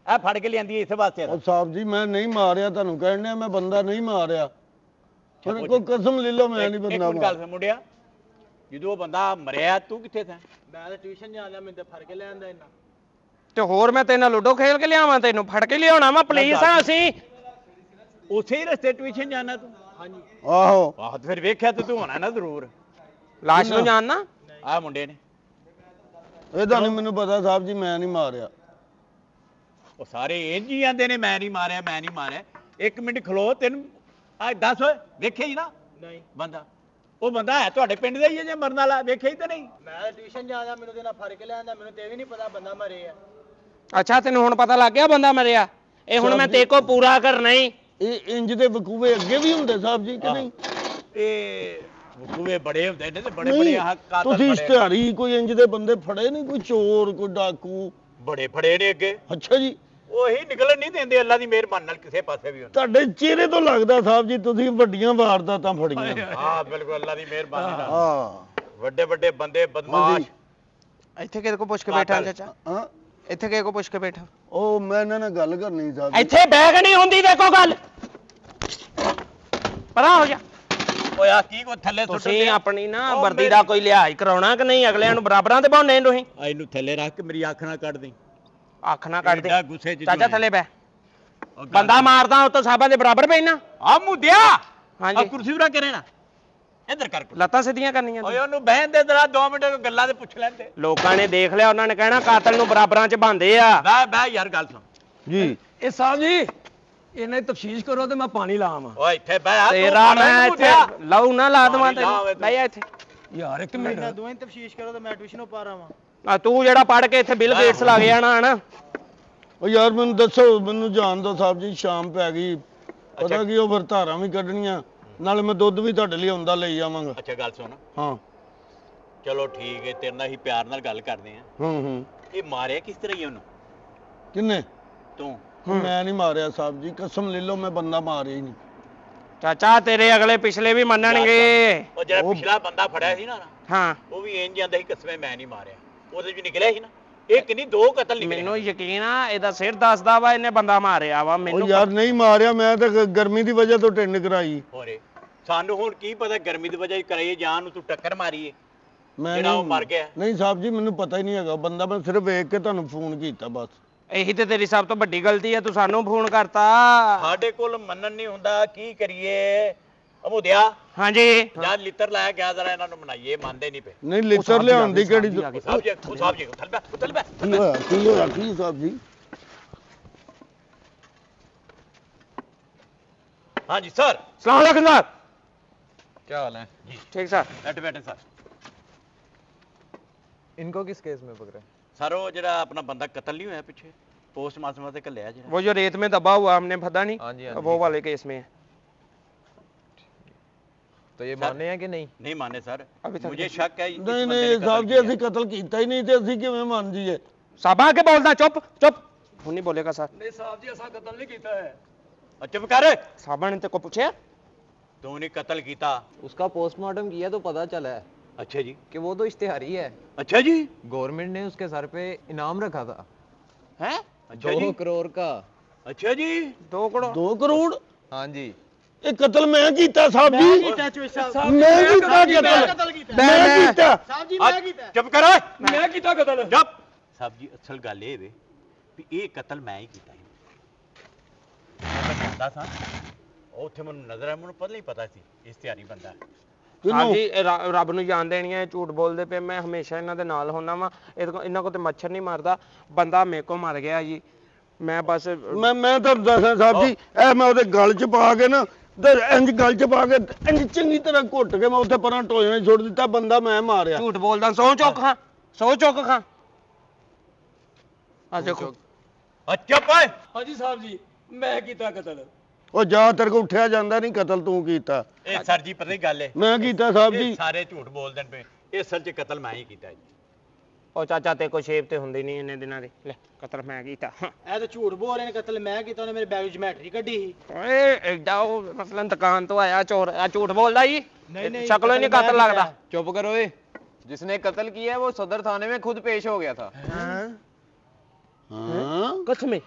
ਆ ਫੜ ਕੇ ਲਿਆਂਦੀ ਇਸ ਵਾਸਤੇ ਉਹ ਸਾਹਿਬ ਜੀ ਮੈਂ ਨਹੀਂ ਮਾਰਿਆ, ਤੁਹਾਨੂੰ ਕਹਿਣ ਡਿਆ ਮੈਂ ਬੰਦਾ ਨਹੀਂ ਮਾਰਿਆ। ਫਿਰ ਕੋਈ ਕਸਮ ਲੈ ਲਓ ਮੈਂ ਨਹੀਂ ਬੰਦਾ ਗੱਲ ਮਾਰਿਆ। ਸੁਣ ਮੁੰਡਿਆ, ਜਦੋਂ ਉਹ ਬੰਦਾ ਮਰਿਆ ਤੂੰ ਕਿੱਥੇ ਸੀ? ਮੈਂ ਤਾਂ ਟਿਊਸ਼ਨ ਜਾ ਲਿਆ, ਮੈਨੂੰ ਤੇ ਫੜ ਕੇ ਲੈ ਆਂਦਾ ਇੰਨਾ। ਤੇ ਹੋਰ ਮੈਂ ਤੇਰੇ ਨਾਲ ਲੁੱਡੋ ਖੇਲ ਕੇ ਲਿਆਵਾਂ, ਤੈਨੂੰ ਫੜ ਕੇ ਲਿਆਉਣਾ ਵਾ ਪੁਲਿਸ ਆ ਅਸੀਂ। ਉਸੇ ਹੀ ਰਸਤੇ ਟਿਊਸ਼ਨ ਜਾਣਾ ਤੂੰ? ਹਾਂਜੀ। ਆਹੋ ਆਹ ਤੇ ਫਿਰ ਵੇਖਿਆ ਤੇ ਤੂੰ ਹੋਣਾ ਨਾ ਜ਼ਰੂਰ। ਲਾਸ਼ ਨੂੰ ਜਾਣਨਾ? ਆਹ ਮੁੰਡੇ ਨੇ। ਇਹਦਾ ਨਹੀਂ ਮੈਨੂੰ ਪਤਾ ਸਾਹਿਬ ਜੀ, ਮੈਂ ਨਹੀਂ ਮਾਰਿਆ। ਉਹ ਸਾਰੇ ਇੰਜ ਹੀ ਆਂਦੇ ਨੇ ਮੈਂ ਨਹੀਂ ਮਾਰਿਆ, ਮੈਂ ਨਹੀਂ ਮਾਰਿਆ। ਇੱਕ ਮਿੰਟ ਖਲੋ, ਤੈਨੂੰ ਆ ਦੱਸ ਓਏ, ਵੇਖਿਆ ਹੀ ਨਾ ਨਹੀਂ ਬੰਦਾ? ਉਹ ਬੰਦਾ ਹੈ ਤੁਹਾਡੇ ਪਿੰਡ ਦਾ ਹੀ ਹੈ ਜੇ ਮਰਨ ਵਾਲਾ? ਵੇਖਿਆ ਹੀ ਤਾਂ ਨਹੀਂ? ਮੈਂ ਤਾਂ ਟਿਊਸ਼ਨ ਜਾ ਲਿਆ, ਮੈਨੂੰ ਤੇ ਨਾ ਫੜ ਕੇ ਲੈ ਆਂਦਾ, ਮੈਨੂੰ ਤੇ ਇਹ ਵੀ ਨਹੀਂ ਪਤਾ ਬੰਦਾ ਮਰੇ ਆ। ਅੱਛਾ ਤੈਨੂੰ ਹੁਣ ਪਤਾ ਲੱਗ ਗਿਆ ਬੰਦਾ ਮਰਿਆ? ਇਹ ਹੁਣ ਮੈਂ ਤੇਰੇ ਕੋ ਪੂਰਾ ਕਰਨਾ ਹੀ। ਇਹ ਇੰਜ ਦੇ ਵਕੂਵੇ ਅੱਗੇ ਵੀ ਹੁੰਦੇ ਸਾਹਿਬ ਜੀ ਕਿ ਨਹੀਂ? ਇਹ ਵਕੂਵੇ ਬੜੇ ਹੁੰਦੇ ਨੇ ਤੇ ਬੜੇ ਬੜੇ ਨਹੀਂ ਆਹ ਕਾਤਲ ਤੁਸੀਂ ਬੜੇ ਇਸ਼ਤਿਹਾਰੀ ਕੋਈ ਇੰਜ ਦੇ ਬੰਦੇ ਫੜੇ ਨਹੀਂ? ਕੋਈ ਚੋਰ, ਕੋਈ ਡਾਕੂ? ਬੜੇ ਫੜੇ ਨੇ ਅੱਗੇ। ਅੱਛਾ ਜੀ, ਉਹੀ ਨਿਕਲਣ ਨਹੀਂ ਦਿੰਦੇ ਅੱਲਾ ਦੀ ਮਿਹਰਬਾਨੀ ਨਾਲ ਕਿਸੇ ਪਾਸੇ ਵੀ। ਤੁਹਾਡੇ ਚਿਹਰੇ ਤੋਂ ਲੱਗਦਾ ਸਾਹਿਬ ਜੀ ਤੁਸੀਂ ਵੱਡੀਆਂ ਵਾਰਦਾਤਾਂ ਫੜੀਆਂ। ਹਾਂ ਬਿਲਕੁਲ ਅੱਲਾ ਦੀ ਮਿਹਰਬਾਨੀ ਨਾਲ। ਹਾਂ ਵੱਡੇ ਵੱਡੇ ਬੰਦੇ ਬਦਮਾਸ਼। ਇੱਥੇ ਕਿਹਦੇ ਕੋ ਪੁੱਛ ਕੇ ਬੈਠਾ ਚਾਚਾ? ਹਾਂ ਇੱਥੇ ਕਿਹਦੇ ਕੋ ਪੁੱਛ ਕੇ ਬੈਠਾ? ਉਹ ਮੈਂ ਇਹਨਾਂ ਨਾਲ ਗੱਲ ਕਰਨੀ ਸਾਹਿਬ ਜੀ। ਇੱਥੇ ਬੈਗ ਨਹੀਂ ਹੁੰਦੀ, ਦੇਖੋ ਗੱਲ ਪਰਾਂ ਹੋ ਜਾ। ਓਏ ਆ ਕੀ ਕੋ ਥੱਲੇ ਸੁੱਟ ਤੁਸੀਂ ਆਪਣੀ ਨਾ ਵਰਦੀ ਦਾ ਕੋਈ ਲਿਹਾਜ਼ ਕਰਾਉਣਾ ਕਿ ਨਹੀਂ? ਅਗਲਿਆਂ ਨੂੰ ਬਰਾਬਰਾਂ ਤੇ ਪਾਉਣੇ ਤੁਸੀਂ। ਆ ਇਹਨੂੰ ਥੱਲੇ ਰੱਖ ਕੇ ਮੇਰੀ ਅੱਖ ਨਾ ਕੱਢ ਦੇ। ਅੱਖ ਨਾ ਕੱਢ ਦੇ ਐਡਾ ਗੁੱਸੇ ਚ ਚਾਚਾ, ਜੋ ਥੱਲੇ ਬੈ। ਉਹ ਗੱਲ- ਬੰਦਾ ਮਾਰਦਾ ਉਹ ਤਾਂ ਸਾਹਬਾਂ ਦੇ ਬਰਾਬਰ ਪੈਣਾ। ਆ ਮੁੱਦਿਆ ਆ ਹਾਂਜੀ ਕੁਰਸੀ ਉਰਾ ਕਰੇ ਨਾ ਇੱਧਰ ਕਰ ਕੁਰਸੀ। ਲੱਤਾਂ ਸਿੱਧੀਆਂ ਕਰਨੀਆਂ ਓਏ ਉਹਨੂੰ ਬਹਿਣ ਦੇ ਜ਼ਰਾ 2 ਮਿੰਟ ਗੱਲਾਂ ਤੇ ਪੁੱਛ ਲੈਂਦੇ। ਲੋਕਾਂ ਨੇ ਦੇਖ ਲਿਆ, ਉਹਨਾਂ ਨੇ ਕਹਿਣਾ ਕਾਤਲ ਨੂੰ ਬਰਾਬਰਾਂ 'ਚ ਬੰਦੇ ਆ। ਬਹਿ ਬਹਿ ਯਾਰ ਗੱਲ ਸੁਣ। ਜੀ ਇਹ ਸਾਹਿਬ ਜੀ ਇਹਨਾਂ ਦੀ ਤਫਤੀਸ਼ ਕਰੋ ਤੇ ਮੈਂ ਪਾਣੀ ਲਾਵਾਂ। ਓਏ ਇੱਥੇ ਬਹਿ ਆ ਤੇਰਾ ਮੈਂ ਇੱਥੇ ਲਊ ਨਾ ਲਾ ਦੇਵਾਂ ਪਾਣੀ ਲਾ ਓਏ ਤੈਨੂੰ। ਤੂੰ। ਬਹਿ ਜਾ ਇੱਥੇ। ਯਾਰ ਇੱਕ ਮਿੰਟ। ਇਹਨਾਂ ਦੋਵੇਂ ਤਫਤੀਸ਼ ਕਰੋ ਤੇ ਮੈਂ ਟਿਊਸ਼ਨੋਂ ਪਾ ਰਹਾ ਆ ਤੂੰ ਜਿਹੜਾ ਪੜ ਕੇ ਇੱਥੇ ਬਿਲ ਗੇਟਸ ਲੱਗ ਜਾਣਾ ਹਨਾ। ਉਹ ਯਾਰ ਮੈਨੂੰ ਦੱਸੋ, ਮੈਨੂੰ ਜਾਣ ਦਿਓ ਸਾਹਿਬ ਜੀ, ਸ਼ਾਮ ਪੈ ਗਈ। ਪਤਾ ਕੀ ਉਹ ਫਿਰ ਧਾਰਾਂ ਵੀ ਕੱਢਣੀਆਂ, ਨਾਲੇ ਮੈਂ ਦੁੱਧ ਵੀ ਤੁਹਾਡੇ ਲਈ ਆਉਂਦਾ ਲਈ ਆਵਾਂਗਾ। ਅੱਛਾ ਗੱਲ ਸੁਣ, ਹਾਂ ਚਲੋ ਠੀਕ ਹੈ, ਤੇਰੇ ਨਾਲ ਹੀ ਪਿਆਰ ਨਾਲ ਗੱਲ ਕਰਦੇ ਆ। ਹੂੰ ਇਹ ਮਾਰਿਆ ਕਿਸ ਤਰ੍ਹਾਂ ਹੀ ਉਹਨੂੰ? ਕਿੰਨੇ? ਤੂੰ? ਮੈਂ ਨਹੀਂ ਮਾਰਿਆ ਸਾਹਿਬ ਜੀ, ਕਸਮ ਲੈ ਲਓ ਮੈਂ ਬੰਦਾ ਮਾਰਿਆ ਹੀ ਨਹੀਂ। ਚਾਚਾ ਤੇਰੇ ਅਗਲੇ ਪਿਛਲੇ ਵੀ ਮੰਨਣਗੇ। ਉਹ ਜਿਹੜਾ ਪਿਛਲਾ ਬੰਦਾ ਫੜਿਆ ਸੀ ਨਾ, ਹਾਂ ਉਹ ਵੀ ਇੰਜ ਜਾਂਦਾ ਸੀ ਕਸਮੇ ਮੈਂ ਨਹੀਂ ਮਾਰਿਆ। ਉਹਦੇ ਚ ਨਿਕਲਿਆ ਸੀ ਨਾ ਇੱਕ ਨਹੀਂ 2 ਕਤਲ ਨਿਕਲੇ। ਮੈਨੂੰ ਯਕੀਨ ਆ, ਇਹਦਾ ਸਿਰ ਦੱਸਦਾ ਵਾ ਇਹਨੇ ਬੰਦਾ ਮਾਰਿਆ ਵਾ। ਉਹ ਮੈਨੂੰ ਯਾਰ ਨਹੀਂ ਮਾਰਿਆ, ਮੈਂ ਤਾਂ ਗਰਮੀ ਦੀ ਵਜ੍ਹਾ ਤੋਂ ਟਿੰਡ ਕਰਾਈ। ਹੋਰੇ ਸਾਨੂੰ ਹੁਣ ਕੀ ਪਤਾ ਗਰਮੀ ਦੀ ਵਜ੍ਹਾ ਕਰਾਈਏ ਜਾਂ ਨੂੰ ਤੂੰ ਟੱਕਰ ਮਾਰੀਏ ਮੈਂ ਜਿਹੜਾ ਉਹ ਨਹੀਂ- ਮਰ ਗਿਆ। ਨਹੀਂ ਸਾਹਿਬ ਜੀ ਮੈਨੂੰ ਪਤਾ ਹੀ ਨਹੀਂ ਹੈਗਾ ਬੰਦਾ, ਮੈਂ ਸਿਰਫ ਵੇਖ ਕੇ ਤੁਹਾਨੂੰ ਫੋਨ ਕੀਤਾ ਬਸ। ਇਹੀ ਤੇ ਤੇਰੀ ਸਭ ਤੋਂ ਵੱਡੀ ਗਲਤੀ ਹੈ, ਤੂੰ ਸਾਨੂੰ ਫੋਨ ਕਰਤਾ। ਸਾਡੇ ਕੋਲ ਮੰਨਣ ਨਹੀਂ ਹੁੰਦਾ, ਕੀ ਕਰੀਏ? ਅਮੁਦਿਆ ਹਾਂਜੀ ਜਾਂ ਲਿੱਤਰ ਲਾਇਆ ਗਿਆ ਜ਼ਰਾ ਇਹਨਾਂ ਨੂੰ ਮਨਾਈਏ, ਮੰਨਦੇ ਨਹੀਂ ਪਏ। ਨਹੀਂ ਲਿੱਤਰ ਲਿਆਉਣ ਦੀ ਕਿਹੜੀ? ਉਹ ਸਾਹਿਬ ਜੀ ਉਥਲ ਬੈ ਕੀ ਹੋਇਆ ਕੀ ਸਾਹਿਬ ਜੀ? ਹਾਂਜੀ ਸਰ। ਸਲਾਮ ਅਲੈਕੁਮ ਸਰ। क्या हाल है? ਜੀ ਠੀਕ ਸਰ। ਬੈਠੇ ਬੈਠੇ ਸਰ। इनको किस केस में पकड़े? ਸਰ ਉਹ ਜਿਹੜਾ ਆਪਣਾ ਬੰਦਾ ਕਤਲ ਨਹੀਂ ਹੋਇਆ ਪਿੱਛੇ, पोस्टमार्टम वास्ते कल्ले जरा वो जो रेत में दबा हुआ हमने पता नहीं, हाँ जी, हाँ वो जी। वाले केस में है। तो ये सर- माने हैं कि नहीं? नहीं माने सर, अभी तक मुझे शक है इस नहीं बंदे नहीं ने साहब कत्ल जी किया। ਅਸੀਂ ਕਤਲ ਕੀਤਾ ਹੀ ਨਹੀਂ ਤੇ ਅਸੀਂ ਕਿਵੇਂ ਮੰਨ ਜੀਏ? साबा के बोलना, चुप चुप। वो नहीं बोलेगा सर। ਨਹੀਂ ਸਾਹਿਬ ਜੀ ਅਸਾਂ ਕਤਲ ਨਹੀਂ ਕੀਤਾ ਹੈ। और चुप कर, साबा ने तेरे को पूछा? तूने कत्ल किया? उसका पोस्टमार्टम किया तो पता चला है अच्छा जी, कि वो तो इश्तेहारी है। अच्छा जी, गवर्नमेंट ने उसके सर पे इनाम रखा था हैं? अच्छा जी, 2 करोड़ का। अच्छा जी। 2 करोड़? 2 ਕਰੋੜ? हाँ जी। ਇਹ ਕਤਲ ਮੈਂ ਕੀਤਾ ਸਾਹਿਬ ਜੀ। ਮੈਂ ਕੀਤਾ ਕਤਲ। ਮੈਂ ਕੀਤਾ। चुप कर, ਮੈਂ ਕੀਤਾ ਕਤਲ। चुप। साहब जी असल गल ये वे भी ये कत्ल मैं ही किया मैं जानदा था ਉੱਥੇ ਮੈਨੂੰ ਨਜ਼ਰ ਆ, ਮੈਨੂੰ ਪਹਿਲਾਂ ਹੀ ਪਤਾ ਸੀ ਇਸ਼ਤਿਹਾਰੀ ਬੰਦਾ। हाँ जी, रब ਨੂੰ ਜਾਣ ਦੇਣੀ ਹੈ, ਝੂਠ ਬੋਲਦੇ ਪਏ। ਮੈਂ ਹਮੇਸ਼ਾ ਇਹਨਾਂ ਦੇ ਨਾਲ ਹੁੰਦਾ ਵਾਂ। ਇਹਨਾਂ ਕੋ ਤੇ ਮੱਛਰ ਨਹੀਂ ਮਾਰਦਾ। ਬੰਦਾ ਮੇਰੇ ਕੋ ਮਰ ਗਿਆ ਜੀ। ਮੈਂ ਬਸ ਮੈਂ ਤੁਹਾਨੂੰ ਦੱਸਾਂ ਸਾਹਿਬ ਜੀ, ਇਹ ਮੈਂ ਉਹਦੇ ਗਲ 'ਚ ਪਾ ਕੇ ਨਾ ਤੇ ਇੰਜ ਗਲ 'ਚ ਪਾ ਕੇ ਇੰਜ ਚੰਗੀ ਤਰ੍ਹਾਂ ਘੁੱਟ ਕੇ ਮੈਂ ਉੱਥੇ ਪਰਾਂ ਟੋਏ ਛੋੜ ਦਿੱਤਾ। ਬੰਦਾ ਮੈਂ ਮਾਰਿਆ। ਝੂਠ ਬੋਲਦਾ। ਸੌ ਚੁੱਕ ਖਾਂ, ਸੌ ਚੁੱਕ ਖਾਂ। ਆ ਦੇਖੋ, ਅੱਛਾ ਪਾਏ ਹਾਂਜੀ ਸਾਹਿਬ ਜੀ ਮੈਂ ਕੀਤਾ ਕਤਲ। ਉਹ ਜਾ ਤੇਰੇ ਕੋ ਉੱਠਿਆ ਜਾਂਦਾ ਨਹੀਂ, ਕਤਲ ਤੂੰ ਕੀਤਾ। ਇਹ ਸਰ ਜੀ ਪਤਾ ਹੀ ਗੱਲ ਹੈ, ਮੈਂ ਕੀਤਾ ਸਾਹਿਬ ਇਹ ਜੀ। ਸਾਰੇ ਝੂਠ ਬੋਲਦੇ ਨੇ ਪਏ। ਇਹ ਅਸਲ 'ਚ ਕਤਲ ਮੈਂ ਹੀ ਕੀਤਾ ਜੀ। ਉਹ ਚਾਚਾ ਤੇ ਕੋ ਸ਼ੇਪ ਤੇ ਹੁੰਦੀ ਨਹੀਂ ਇੰਨੇ ਦਿਨਾਂ ਦੀ। ਲੈ ਕਤਲ ਮੈਂ ਕੀਤਾ। ਇਹ ਤਾਂ ਝੂਠ ਬੋਲ ਰਹੇ ਨੇ, ਕਤਲ ਮੈਂ ਕੀਤਾ। ਉਹਨੇ ਮੇਰੇ ਬੈਗ ਵਿੱਚ ਜਮੈਟਰੀ ਕੱਢੀ ਸੀ। ਓਏ ਐਡਾ ਉਹ ਮਸਲਨ ਦੁਕਾਨ ਤੋਂ ਆਇਆ ਚੋਰ, ਆ ਝੂਠ ਬੋਲਦਾ ਜੀ। नहीं, ਸ਼ਕਲੋਂ ਹੀ ਨਹੀਂ कत्ल ਕਾਤਲ मैं ਲੱਗਦਾ। चुप करो ए। जिसने कत्ल किया है वो सदर थाने में खुद पेश हो गया था। ਹਾਂ कसम है।